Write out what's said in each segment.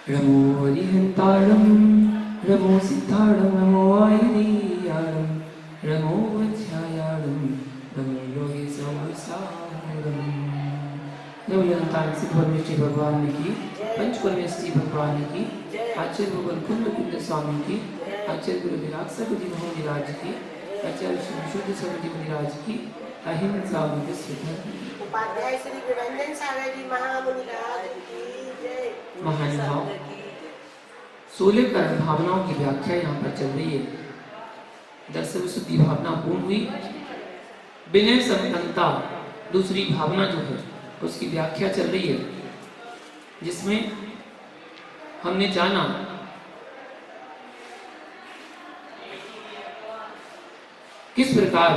रमो हरिहंतारम रमो सिद्धारम रमो आयुर्यारम रमो वज्रायारम रमो योगी समसारम। नवयंतान सिद्ध परमेश्वरी भगवान की, पंच परमेश्वरी भगवान की, आचार्य भगवान कुंद कुंद स्वामी की, आचार्य गुरु विराग सगुदि महाराज की, आचार्य श्री विशुद्ध सगुदि महाराज की अहिंसा विश्व उपाध्याय श्री गुरंजन सागर जी महामुनि राज की जय। महानुभाव 16 कर्म भावनाओं की व्याख्या यहाँ पर चल रही है। दर्शन शुद्धि भावना पूर्ण हुई, विनय संपन्नता दूसरी भावना जो है उसकी व्याख्या चल रही है, जिसमें हमने जाना किस प्रकार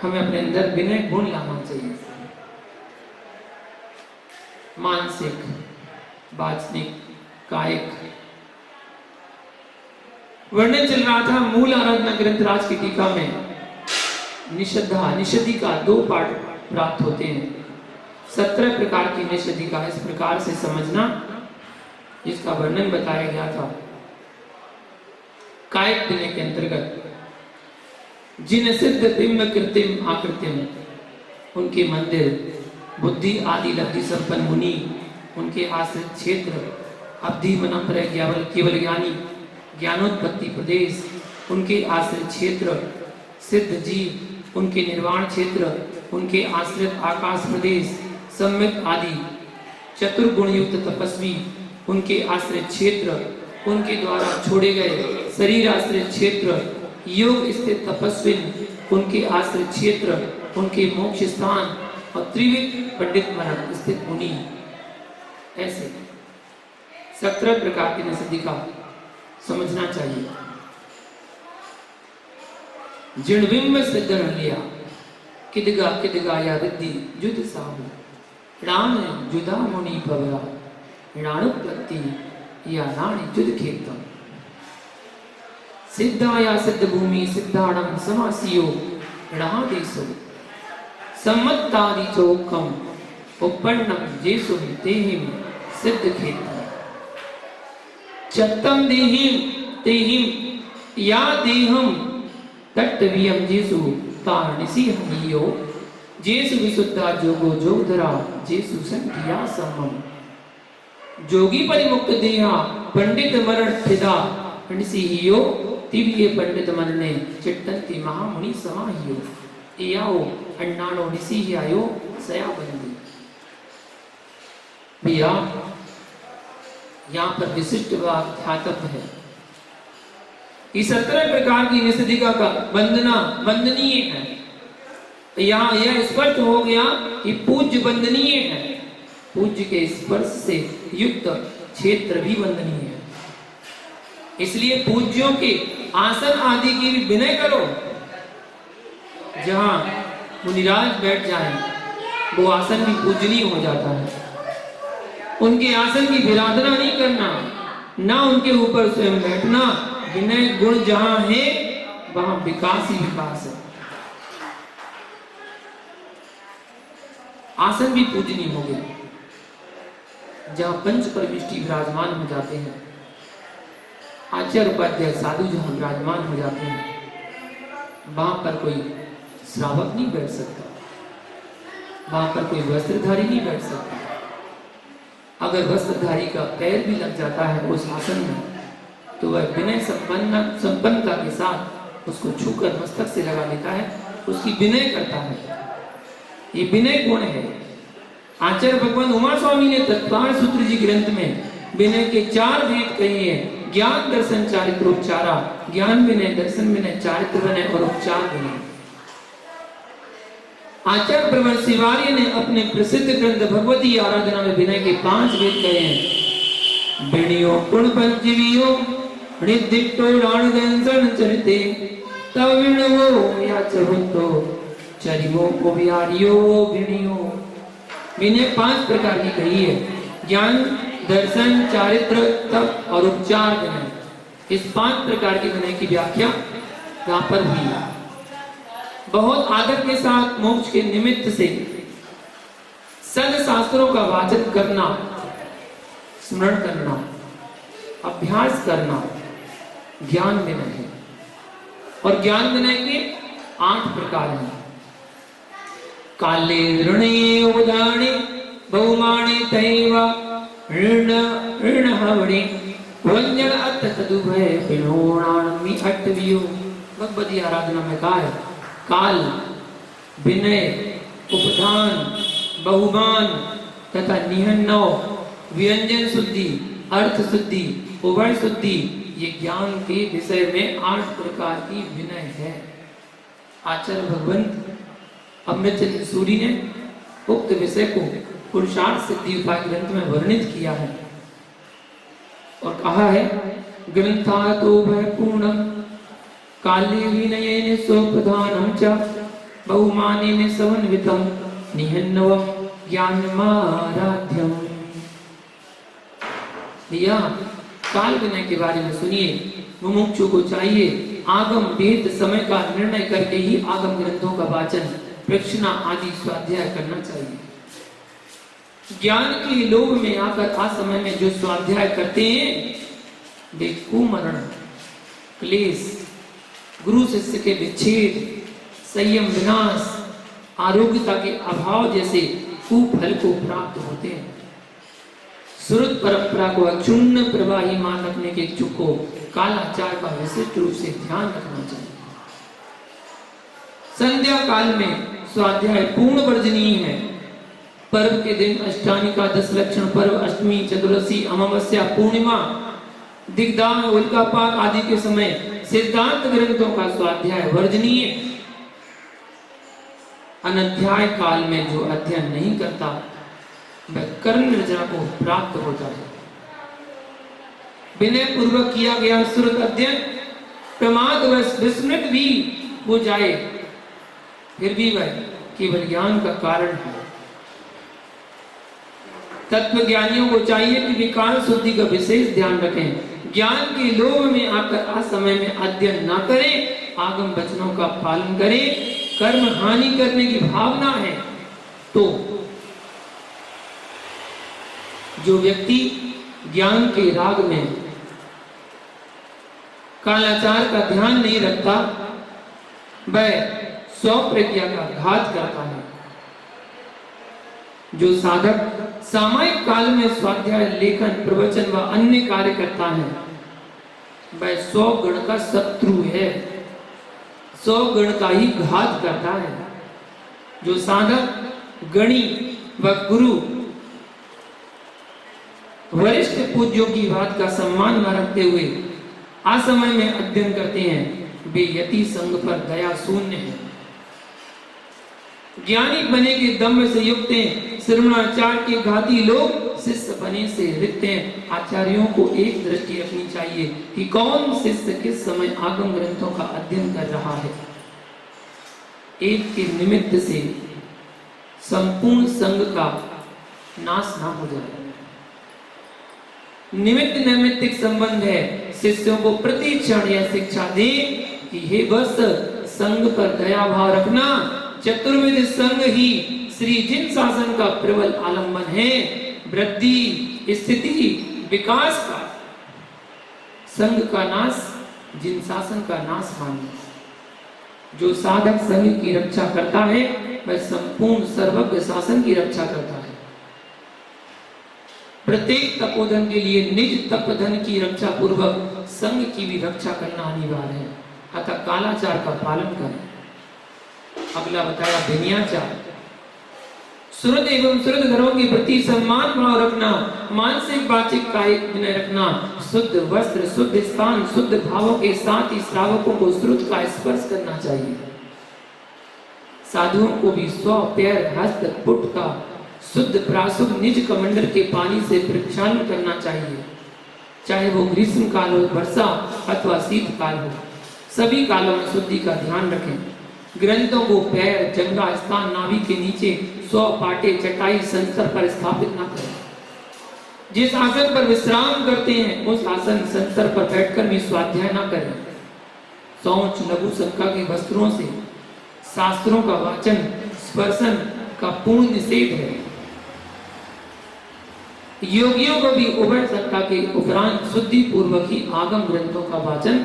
हमें अपने अंदर विनय गुण लाना चाहिए। मानसिक, वाचनिक, कायिक वर्णन चल रहा था। मूल आराधना ग्रंथ राज की टीका में निषद्धा निषदि का 2 पाठ प्राप्त होते हैं। 17 प्रकार की निषदि का इस प्रकार से समझना, जिसका वर्णन बताया गया था। कायिक विनय के अंतर्गत जिन सिद्ध बिंब कृत्रिम आकृतिम, उनके मंदिर, बुद्धि आदि लब्धि संपन्न मुनि, उनके आश्रित क्षेत्र, अवधि मनंपर केवल ज्ञानी, ज्ञानोत्पत्ति प्रदेश, उनके आश्रित क्षेत्र, सिद्ध जीव, उनके निर्वाण क्षेत्र, उनके आश्रित आकाश प्रदेश, सम्यक आदि, चतुर्गुण युक्त तपस्वी, उनके आश्रित क्षेत्र, उनके द्वारा छोड़े गए शरीर आश्रित क्षेत्र, योग स्थित तपस्वी, उनके आश्रित क्षेत्र, उनके मोक्ष स्थान और त्रिविध पंडित मरण स्थित मुनि। ऐसे 17 प्रकार की निषदि का समझना चाहिए। जिणबिंब सिद्ध लिया किदगा या रिद्धि जुद साहु राम जुदा मुनि पवरा राणुपत्ति या राणी जुद खेतम। सिद्धा या सिद्ध भूमि सिद्धाणम समासियो रहा देशो सम्मत्तादि चौकम उपन्नम जेसु तेहिम सिद्ध खेतम। चत्तम देहिम या देहम तट्टवियम जेसु तारणिसी हमियो जेसु विशुद्धा जोगो जोगधरा जेसु संधिया समम। जोगी परिमुक्त देहा पंडित मरण फिदा निसिहियो तिविये पंडित मरने चिट्टंति महामुनि समाहियो एयाओ अन्नानो निसिहियायो सयाबंदी। भैया यहाँ पर विशिष्ट बात ध्यातव्य है कि 17 प्रकार की निषदिका का वंदना वंदनीय है। यहाँ यह स्पष्ट हो गया कि पूज्य वंदनीय है, पूज्य के स्पर्श से युक्त क्षेत्र भी वंदनीय है। इसलिए पूज्यों के आसन आदि की भी विनय करो। जहां मुनिराज बैठ जाएं, वो आसन भी पूजनीय हो जाता है। उनके आसन की विराधना नहीं करना, ना उनके ऊपर स्वयं बैठना। विनय गुण जहां है वहां विकास ही विकास है। आसन भी पूजनीय हो गए। जहां पंच परमेष्टि विराजमान हो जाते हैं, आचार्य उपाध्याय साधु जहां विराजमान हो जाते हैं, वहां पर कोई श्रावक नहीं बैठ सकता, वहां पर कोई वस्त्रधारी नहीं बैठ सकता। अगर वस्त्रधारी का पैर भी लग जाता है उस आसन में, तो वह विनय संपन्नता के साथ उसको छूकर मस्तक से लगा लेता है, उसकी विनय करता है। ये विनय गुण है। आचार्य भगवान उमा स्वामी ने तत्पाल सूत्र जी ग्रंथ में विनय के 4 भेद कहे हैं। ज्ञान दर्शन चारित्र उपचारा, ज्ञान विनय, दर्शन विनय, चारित्र विनय और उपचार विनय। आचार्य प्रवर शिवार्य ने अपने प्रसिद्ध ग्रंथ भगवती आराधना में विनय के 5 भेद कहे हैं। विनयो गुण पंचवियो निदिष्टो राणदंसन चरिते तव विनवो या चहुतो चरिमो को विहारियो विनयो। विनय 5 प्रकार की कही है। ज्ञान, दर्शन, चारित्र, तप और उपचार विनय। इस 5 प्रकार की विनय की व्याख्या यहाँ पर हुई है। बहुत आदर के साथ मोक्ष के निमित्त से सद शास्त्रों का वाचन करना, स्मरण करना, अभ्यास करना ज्ञान विनय है। और ज्ञान विनय के 8 प्रकार हैं। काले ऋणे उदाणे बहुमाणे तैवा ऋण ऋण हवणे वंजन अत तदुभय विनोणाणमि अट्टवियो। भगवत की आराधना में कहा है काल, विनय, उपधान, बहुमान तथा निहन्नव, व्यंजन शुद्धि, अर्थ शुद्धि, उभय शुद्धि, ये ज्ञान के विषय में 8 प्रकार की विनय है। आचार्य भगवंत अमृतचंद्र सूरी ने उक्त विषय को पुरुषार्थ सिद्धि उपाय ग्रंथ में वर्णित किया है और कहा है ग्रंथातो भय पूर्णम काले विनयेन सोपधानम च बहुमानेन समन्वितम निहन्नवम ज्ञानमाराध्यम। काल विनय के बारे में सुनिए। मुमुक्षु को चाहिए आगम वेद समय का निर्णय करके ही आगम ग्रंथों का वाचन, प्रश्ना आदि स्वाध्याय करना चाहिए। ज्ञान के लोभ में आकर असमय में जो स्वाध्याय करते हैं वे कुमरण, क्लेश, गुरु शिष्य के विच्छेद, संयम विनाश, आरोग्यता के अभाव जैसे कुफल को प्राप्त होते हैं। श्रुत परंपरा को अचूर्ण प्रवाही मान रखने के इच्छुक को कालाचार का विशिष्ट रूप से ध्यान रखना चाहिए। संध्या काल में स्वाध्याय पूर्ण वर्जनीय है। पर्व के दिन अष्टानिका, 10 लक्षण पर्व, अष्टमी, चतुर्दशी, अमावस्या, पूर्णिमा, दिग्दान, उल्कापात आदि के समय सिद्धांत ग्रंथों का स्वाध्याय वर्जनीय। अनध्याय काल में जो अध्ययन नहीं करता वह कर्म निर्जरा को प्राप्त होता है। विनय पूर्वक किया गया श्रुत अध्ययन प्रमादवश विस्मृत भी हो जाए फिर भी वह केवल ज्ञान का कारण है। तत्व ज्ञानियों को चाहिए कि विकार शुद्धि का विशेष ध्यान रखें। ज्ञान के लोभ में आकर असमय में अध्ययन न करें, आगम वचनों का पालन करें। कर्म हानि करने की भावना है तो जो व्यक्ति ज्ञान के राग में कालाचार का ध्यान नहीं रखता वह स्वप्रज्ञा का घात करता है। जो साधक सामयिक काल में स्वाध्याय, लेखन, प्रवचन व अन्य कार्य करता है वह 100 गण का शत्रु है, 100 गण का ही घात करता है। जो साधक गणी व गुरु वरिष्ठ पूज्यों की बात का सम्मान न रखते हुए असमय में अध्ययन करते हैं वे यति संग पर दया शून्य है। ज्ञानी बने के दम से युक्त हैं, श्रवणाचार्य के घाती लोग शिष्य बने से रिक्त हैं। आचार्यों को एक दृष्टि रखनी चाहिए कि कौन शिष्य किस समय आगम ग्रंथों का अध्ययन कर रहा है। एक के निमित्त से संपूर्ण संघ का नाश ना हो जाए। निमित्त नैमित्तिक संबंध है। शिष्यों को प्रति क्षण यह शिक्षा दे कि हे बस संघ पर दया भाव रखना। चतुर्विध संघ ही श्री जिन शासन का प्रबल आलंबन है। वृद्धि, स्थिति, विकास का संघ का नाश, जिन शासन का नाश मानिए। जो साधक संघ की रक्षा करता है वह संपूर्ण सर्वज्ञ शासन की रक्षा करता है। प्रत्येक तपोधन के लिए निज तपधन की रक्षा पूर्वक संघ की भी रक्षा करना अनिवार्य है। अतः कालाचार का पालन करें। अगला बताया विनयाचार। श्रुत एवं श्रुत धर्मों के प्रति सम्मान भाव रखना, मानसिक वाचिक कायिक विनय रखना, शुद्ध वस्त्र, शुद्ध स्थान, शुद्ध भावों के साथ ही श्रावकों को श्रुत का स्पर्श करना चाहिए। साधुओं को भी स्व, पैर, हस्त, पुट का शुद्ध प्राशुद्ध निज कमंडल के पानी से प्रक्षालन करना चाहिए। चाहे वो ग्रीष्म काल हो, वर्षा अथवा शीत काल हो, सभी कालों में शुद्धि का ध्यान रखें। ग्रंथों को पैर, जंघा स्थान, नाभि के नीचे 100 पाटे, चटाई, संस्तर पर स्थापित न करें। जिस आसन पर विश्राम करते हैं उस आसन संस्तर पर बैठकर भी स्वाध्याय न करें। शौच, लघु शंका के वस्त्रों से शास्त्रों का वाचन, स्पर्शन का पूर्ण निषेध है। योगियों को भी उभय सत्ता के उपरांत शुद्धि पूर्वक ही आगम ग्रंथों का वाचन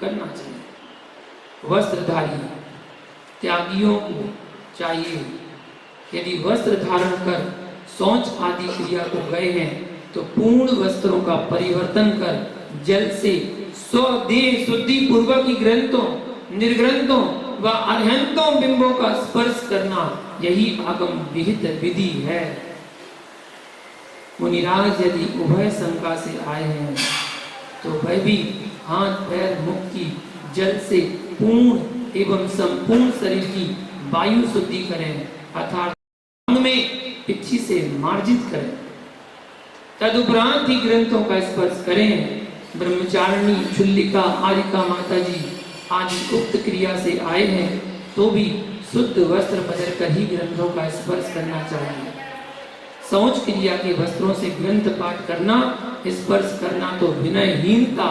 करना चाहिए। वस्त्रधारी त्यागियों को चाहिए, यदि वस्त्र धारण कर शौच आदि क्रिया को गए हैं तो पूर्ण वस्त्रों का परिवर्तन कर जल से स्वदेह शुद्धि पूर्वक ही ग्रंथों, निर्ग्रंथों व अर्हंतों बिंबों का स्पर्श करना, यही आगम विहित विधि है। मुनिराज यदि उभय शंका से आए हैं तो वह भी हाथ पैर मुख की जल से पूर्ण एवं संपूर्ण शरीर की वायु शुद्धि करें, अर्थात अंग में पिच्छी से मार्जित करें। तदुपरांत ही ग्रंथों का स्पर्श करें। ब्रह्मचारिणी, चुल्लिका, आरिका माता जी आदि उक्त क्रिया से आए हैं तो भी शुद्ध वस्त्र बदल कर ही ग्रंथों का स्पर्श करना चाहिए। शौच क्रिया के वस्त्रों से ग्रंथ पाठ करना, स्पर्श करना तो विनयहीनता,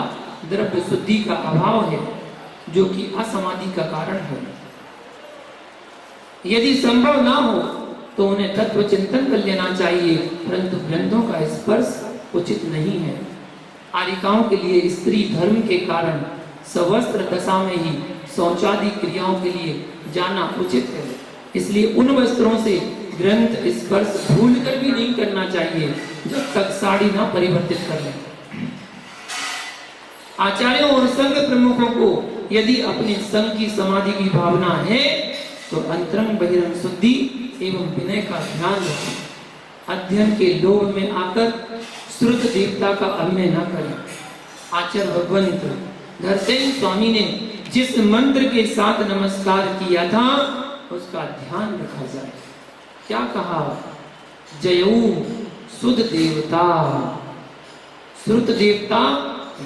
द्रव्य शुद्धि का अभाव है, जो कि असमाधि का कारण है। यदि संभव ना हो तो उन्हें तत्व चिंतन कर लेना चाहिए, परंतु ग्रंथों का स्पर्श उचित नहीं है। आरिकाओं के लिए स्त्री धर्म के कारण सवस्त्र दशा में ही शौचादि क्रियाओं के लिए जाना उचित है, इसलिए उन वस्त्रों से ग्रंथ स्पर्श भूल कर भी नहीं करना चाहिए जब तक साड़ी ना परिवर्तित कर लें। आचार्यों और संघ प्रमुखों को यदि अपने संघ की समाधि की भावना है तो अंतरंग बहिरंग शुद्धि एवं विनय का ध्यान रखें। अध्ययन के लोभ में आकर श्रुत देवता का अभिनय न करें। आचार्य भगवंत धरसेन स्वामी ने जिस मंत्र के साथ नमस्कार किया था उसका ध्यान रखा जाए। क्या कहा? जयऊ सुध देवता, श्रुत देवता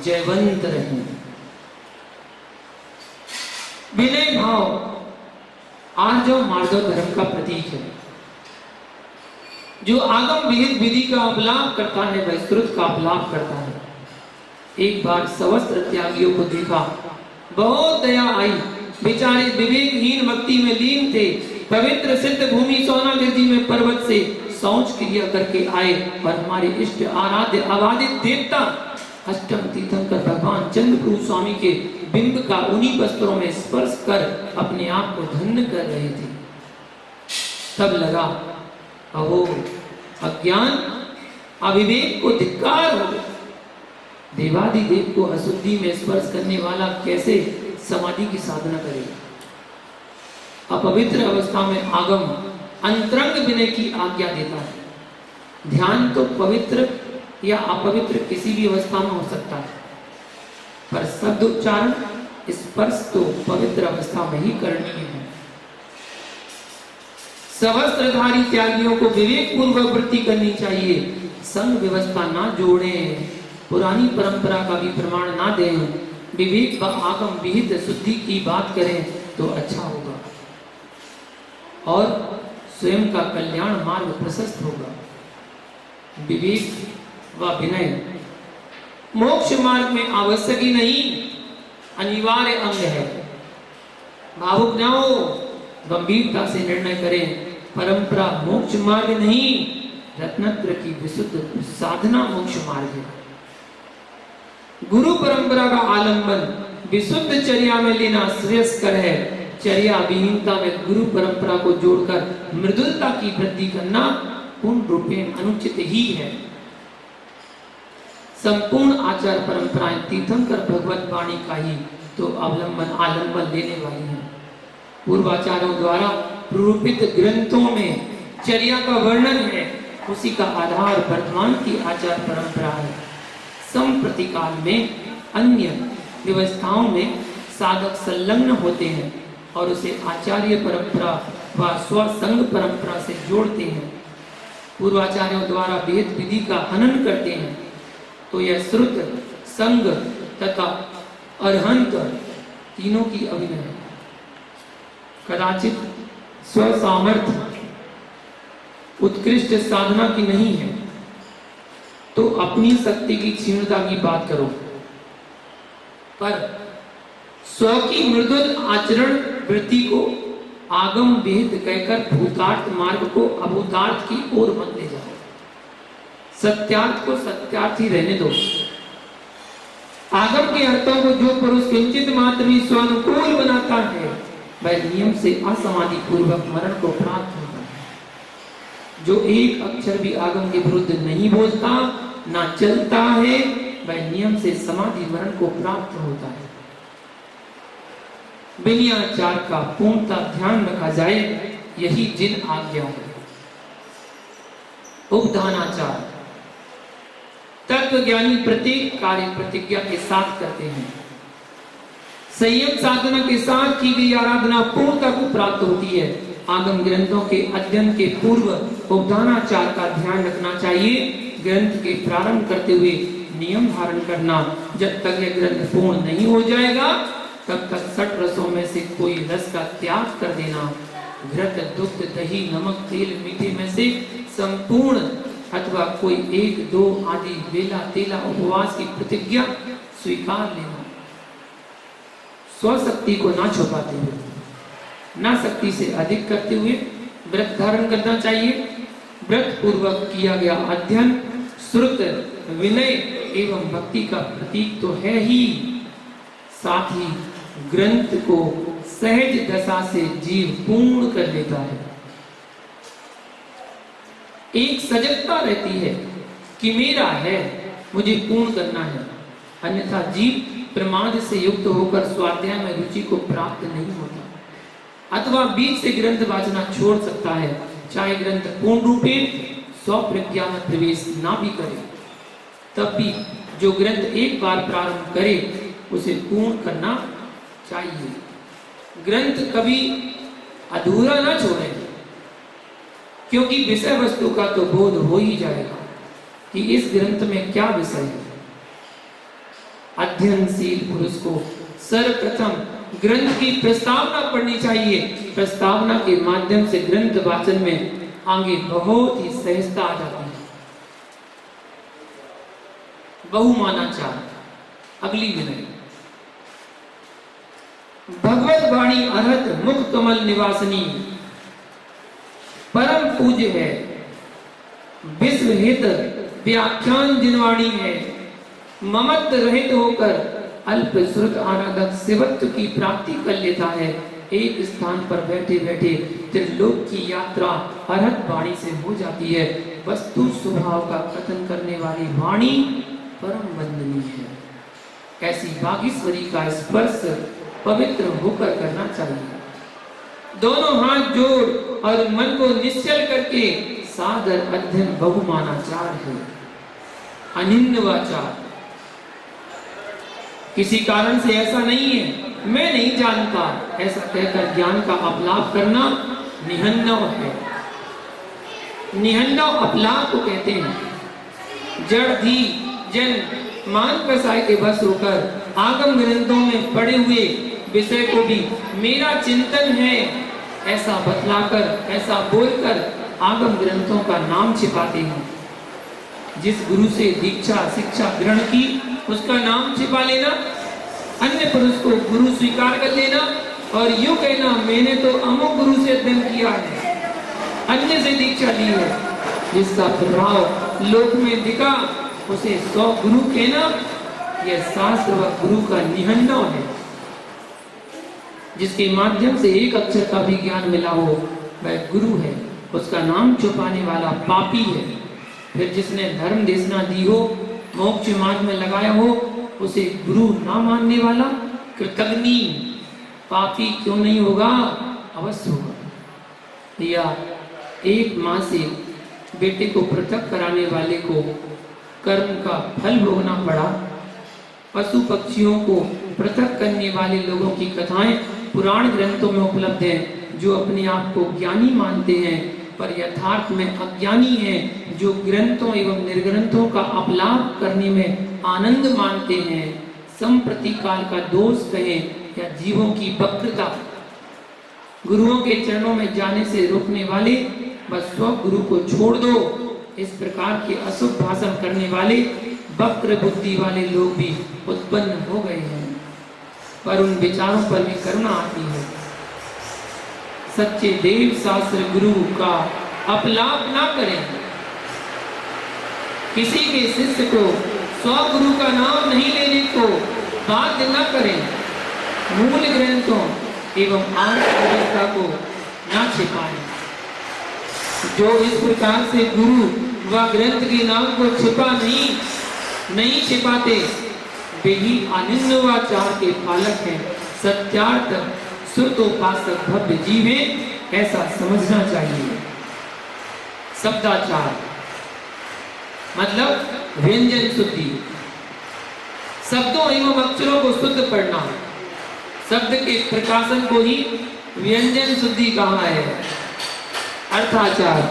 जयवंत रहे। विनय भाव आर्जव मार्गव धर्म का प्रतीक है। जो आगम विहित विधि का अपलाप करता है वह श्रुत का अपलाप करता है। एक बार सवस्त्र त्यागियों को देखा, बहुत दया आई। बेचारे विवेकहीन भक्ति में लीन थे। पवित्र सिद्ध भूमि सोनागिरी में पर्वत से शौच क्रिया करके आए और हमारे इष्ट आराध्य अबाधित देवता अष्टम तीर्थंकर भगवान चंद्रप्रभु स्वामी के बिंब का उन्हीं वस्त्रों में स्पर्श कर अपने आप को धन्य कर रहे थे। तब लगा, अहो अज्ञान अविवेक को धिक्कार हो। देवादिदेव को अशुद्धि में स्पर्श करने वाला कैसे समाधि की साधना करेगा? अपवित्र अवस्था में आगम अंतरंग विनय की आज्ञा देता है। ध्यान तो पवित्र या अपवित्र किसी भी अवस्था में हो सकता है, पर शब्द उच्चारण स्पर्श तो पवित्र अवस्था में ही करनी है। सवस्त्रधारी त्यागियों को विवेक पूर्वक वृत्ति करनी चाहिए। संघ व्यवस्था ना जोड़ें, पुरानी परंपरा का भी प्रमाण ना दें, विवेक व आगम विहित शुद्धि की बात करें तो अच्छा होगा और स्वयं का कल्याण मार्ग प्रशस्त होगा। विवेक व विनय मोक्ष मार्ग में आवश्यक ही नहीं, अनिवार्य अंग है। भावुक न हो, गंभीरता से निर्णय करें। परंपरा मोक्ष मार्ग नहीं, रत्नत्र की विशुद्ध साधना मोक्ष मार्ग है। गुरु परंपरा का आलंबन विशुद्ध चर्या में लेना श्रेयस्कर है। चर्या विहीनता में गुरु परंपरा को जोड़कर मृदुलता की वृद्धि करना पूर्ण रूपेण अनुचित ही है। संपूर्ण आचार परंपराएं तीर्थंकर भगवत वाणी का ही तो आलंबन लेने वाली हैं। पूर्वाचार्यों द्वारा प्ररूपित ग्रंथों में चर्या का वर्णन है, उसी का आधार वर्तमान की आचार परंपरा है। संप्रति काल में अन्य व्यवस्थाओं में साधक संलग्न होते हैं और उसे आचार्य परंपरा व स्वसंग परंपरा से जोड़ते हैं। पूर्वाचार्यों द्वारा वेद विधि का हनन करते हैं तो यह श्रुत, संग तथा अरहंत तीनों की अभिनय है। कदाचित स्वसामर्थ्य उत्कृष्ट साधना की नहीं है तो अपनी शक्ति की क्षीणता की बात करो, पर स्व की मृदुल आचरण वृत्ति को आगम विहित कहकर भूतार्थ मार्ग को अभूतार्थ की ओर मत ले जाओ। सत्यार्थ को सत्यार्थ ही रहने दो। आगम के अर्थों को जो पुरुष किंचित मात्र भी स्वानुकूल बनाता है वह नियम से असमाधि पूर्वक मरण को प्राप्त होता है। जो एक अक्षर भी आगम के विरुद्ध नहीं बोलता ना चलता है वह नियम से समाधि मरण को प्राप्त होता है। विनयाचार का पूर्णता ध्यान रखा जाए, यही जिन आज्ञा है। उपधानाचार, तत्वज्ञानी प्रत्येक कार्य प्रतिज्ञा के साथ करते हैं। संयम साधना के साथ की गई आराधना पूर्णता को प्राप्त होती है। आगम ग्रंथों के अध्ययन के पूर्व उपधानाचार का ध्यान रखना चाहिए। ग्रंथ के प्रारंभ करते हुए नियम धारण करना, जब तक यह ग्रंथ पूर्ण नहीं हो जाएगा तब तक 60 रसों में से कोई रस का त्याग कर देना। घृत, दुग्ध, दही, नमक, तेल, मीठे में से संपूर्ण अथवा कोई 1, 2 आदि बेला तेला उपवास की प्रतिज्ञा स्वीकार लेना। स्वशक्ति को ना छुपाते हुए, ना शक्ति से अधिक करते हुए व्रत धारण करना चाहिए। व्रत पूर्वक किया गया अध्ययन श्रुत, विनय एवं भक्ति का प्रतीक तो है ही, साथ ही ग्रंथ को सहज दशा से जीव पूर्ण कर लेता है। एक सजगता रहती है कि मेरा है, मुझे पूर्ण करना है, अन्यथा जीव प्रमाद से युक्त होकर स्वाध्याय में रुचि को प्राप्त नहीं होता अथवा बीच से ग्रंथ वाचना छोड़ सकता है, चाहे ग्रंथ पूर्ण रूपे स्वप्रज्ञा में प्रवेश ना भी करे। तब भी जो ग्रंथ एक बार प्रारंभ करे उसे पूर्ण करना चाहिए। ग्रंथ कभी अधूरा ना छोड़े, क्योंकि विषय वस्तु का तो बोध हो ही जाएगा कि इस ग्रंथ में क्या विषय है। अध्ययनशील पुरुष को सर्वप्रथम ग्रंथ की प्रस्तावना पढ़नी चाहिए। प्रस्तावना के माध्यम से ग्रंथ वाचन में आगे बहुत ही सहजता आ जाती है। बहुमानाचार, अगली विनय। भगवत वाणी अरहत मुख कमल निवासनी, परम पूज्य है, विश्व हित व्याख्यान जिनवाणी है। ममत्व रहित होकर अल्प श्रुत आराधक शिवत्व की प्राप्ति कर लेता है। एक स्थान पर बैठे बैठे त्रिलोक की यात्रा अरहत वाणी से हो जाती है। वस्तु स्वभाव का कथन करने वाली वाणी परम वंदनीय है। ऐसी बागेश्वरी का स्पर्श पवित्र होकर करना चाहिए। दोनों हाथ जोड़ और मन को निश्चल करके सादर अध्ययन बहुमानाचार है। अनिन्नवाचार, किसी कारण से ऐसा नहीं है, मैं नहीं जानता, ऐसा कहकर ज्ञान का अपलाप करना निहन्नव है। निहन्नव अपलाप को कहते हैं। जड़ धी जन मान कसाय के बस होकर आगम ग्रंथों में पड़े हुए विषय को भी मेरा चिंतन है ऐसा बतलाकर, ऐसा बोलकर आगम ग्रंथों का नाम छिपाते हैं। जिस गुरु से दीक्षा शिक्षा ग्रहण की उसका नाम छिपा लेना, अन्य पुरुष को गुरु स्वीकार कर लेना और यूं कहना मैंने तो अमुक गुरु से अध्ययन किया है, अन्य से दीक्षा ली है। जिसका प्रभाव लोक में दिखा उसे 100 गुरु कहना, यह शास्त्र व गुरु का निहन्नव है। जिसके माध्यम से एक अक्षर का भी ज्ञान मिला हो वह गुरु है, उसका नाम छुपाने वाला पापी है। फिर जिसने धर्म देशना दी हो, मोक्ष मार्ग में लगाया हो, उसे गुरु ना मानने वाला कृतघ्नी पापी क्यों नहीं होगा? अवश्य होगा। या एक माँ से बेटे को पृथक कराने वाले को कर्म का फल भोगना पड़ा। पशु पक्षियों को पृथक करने वाले लोगों की कथाएं पुराण ग्रंथों में उपलब्ध हैं, जो अपने आप को ज्ञानी मानते हैं पर यथार्थ में अज्ञानी हैं, जो ग्रंथों एवं निर्ग्रंथों का अपलाप करने में आनंद मानते हैं। संप्रति काल का दोष कहें या जीवों की वक्रता, गुरुओं के चरणों में जाने से रोकने वाले बस स्व गुरु को छोड़ दो, इस प्रकार के अशुभ भाषण करने वाले वक्र बुद्धि वाले लोग भी उत्पन्न हो गए हैं, पर उन विचारों पर भी करुणा आती है। सच्चे देव शास्त्र गुरु का अपलाप ना करें। किसी के शिष्य को स्वगुरु का नाम नहीं लेने को बाध्य न करें, मूल ग्रंथों एवं आर्थ व्यवस्था को न छिपाएं। जो इस प्रकार से गुरु व ग्रंथ के नाम को नहीं छिपाते, वे ही अनिन्नवाचार के पालक हैं, सत्यार्थ श्रुतोपासक भव्य जीव हैं, ऐसा समझना चाहिए। शब्दाचार मतलब व्यंजन शुद्धि, शब्दों एवं अक्षरों को शुद्ध पढ़ना, शब्द के प्रकाशन को ही व्यंजन शुद्धि कहा है। अर्थाचार,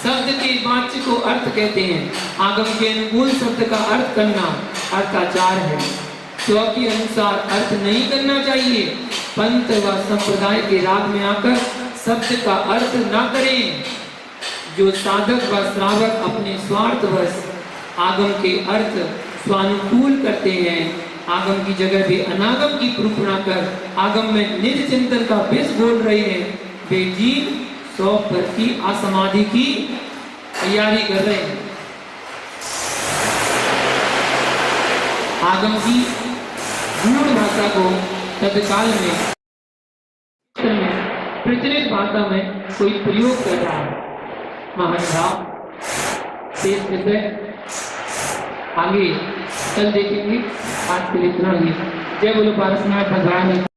शब्द के वाच्य को अर्थ कहते हैं, आगम के अनुकूल शब्द का अर्थ करना अर्थाचार है। स्व के अनुसार अर्थ नहीं करना चाहिए, पंथ व संप्रदाय के राग में आकर शब्द का अर्थ ना करें। जो साधक व श्रावक अपने स्वार्थवश आगम के अर्थ स्वानुकूल करते हैं, आगम की जगह भी अनागम की प्रूपणा कर आगम में निज चिंतन का विष बोल रहे हैं, वे जीव 100% असमाधि की तैयारी कर रहे हैं। आगम की गूढ़ भाषा को तत्काल में प्रचलित भाषा में कोई प्रयोग कर रहा है। महानुभाव शेष विषय आगे कल देखेंगे। आज के लिए इतना ही। जय बोलो पारसनाथ भगवान।